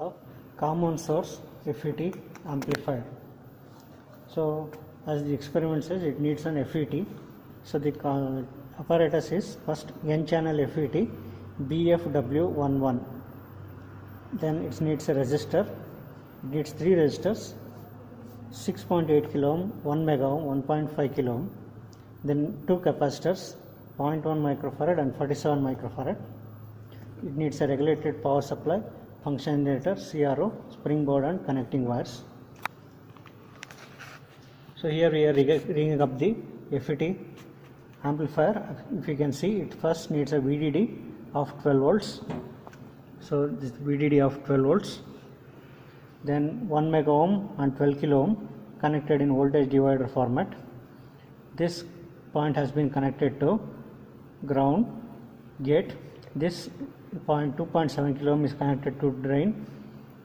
of common source FET amplifier. So as the experiment says, it needs an FET. So the apparatus is first N channel FET BFW11. Then it needs a resistor. It needs 3 resistors, 6.8 kilo ohm, 1 mega ohm, 1.5 kilo ohm. Then 2 capacitors, 0.1 microfarad and 47 microfarad. It needs a regulated power supply, function generator, CRO, springboard and connecting wires. So here we are rigging up the FET amplifier. If you can see, it first needs a VDD of 12 volts. So this VDD of 12 volts. Then 1 mega ohm and 12 kilo ohm connected in voltage divider format. This point has been connected to ground gate. This point 2.7 kilo ohm is connected to drain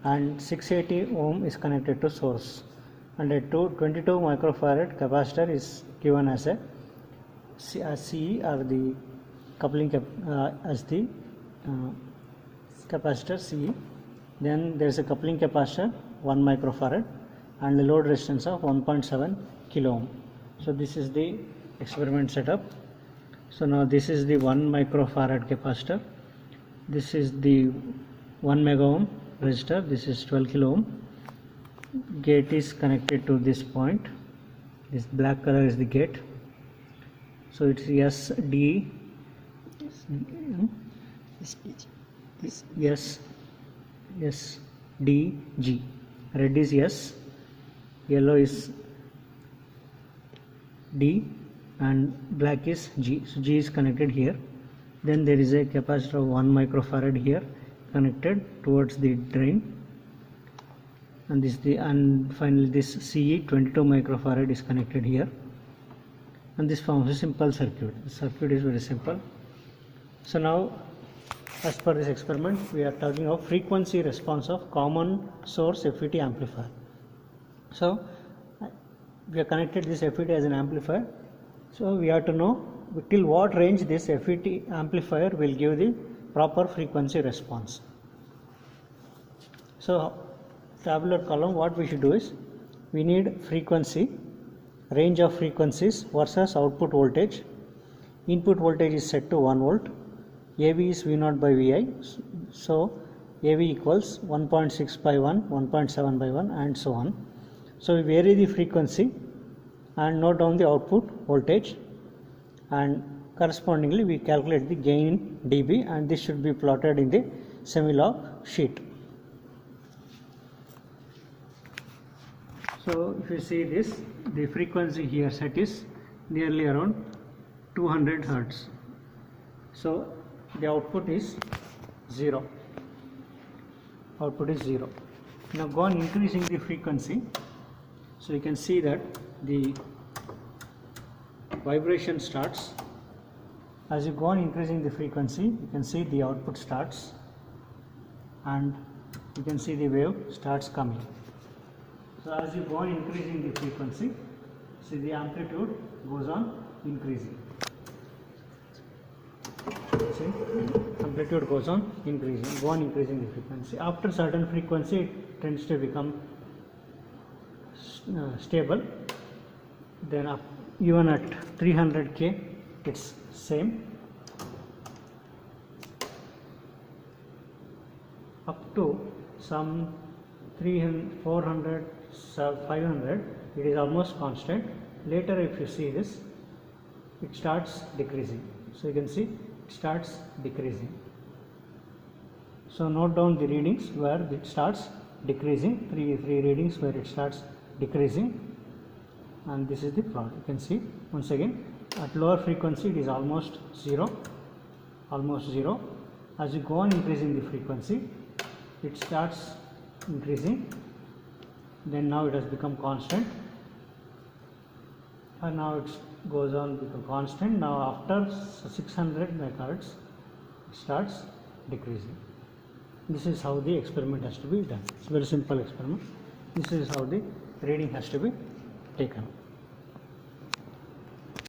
and 680 ohm is connected to source. And a 22 microfarad capacitor is given as a CE or the coupling as the capacitor CE. Then there is a coupling capacitor 1 microfarad and the load resistance of 1.7 kilo ohm. So this is the experiment setup. So now this is the 1 microfarad capacitor. This is the 1 mega ohm resistor. This is 12 kilo ohm. Gate is connected to this point. This black color is the gate. So it's SD, SDG. Red is S, yellow is D and black is G. So G is connected here. Then there is a capacitor of 1 microfarad here connected towards the drain. And this finally this CE 22 microfarad is connected here, and this forms a simple circuit. The circuit is very simple. So now, as per this experiment, we are talking of frequency response of common source FET amplifier. So we have connected this FET as an amplifier. So we have to know till what range this FET amplifier will give the proper frequency response. So tabular column, what we should do is, we need frequency, range of frequencies versus output voltage. Input voltage is set to 1 volt. AV is V0 by Vi. So AV equals 1.6 by 1, 1.7 by 1 and so on. So we vary the frequency and note down the output voltage, and correspondingly we calculate the gain in dB, and this should be plotted in the semi-log sheet. So if you see this, the frequency here set is nearly around 200 Hertz. So the output is 0. Output is 0. Now go on increasing the frequency. So you can see that the vibration starts. As you go on increasing the frequency, you can see the output starts, and you can see the wave starts coming. So as you go on increasing the frequency, see the amplitude goes on increasing. See, amplitude goes on increasing, go on increasing the frequency. After certain frequency, it tends to become stable. Then even at 300K, it's same. Up to some 300, 400, 500, it is almost constant. Later, if you see this, it starts decreasing. So you can see it starts decreasing. So note down the readings where it starts decreasing. Three readings where it starts decreasing, and this is the plot. You can see once again at lower frequency it is almost zero. As you go on increasing the frequency, it starts increasing. Then now it has become constant, and now it goes on become constant. Now after 600 megahertz, it starts decreasing. This is how the experiment has to be done. It's a very simple experiment. This is how the reading has to be taken.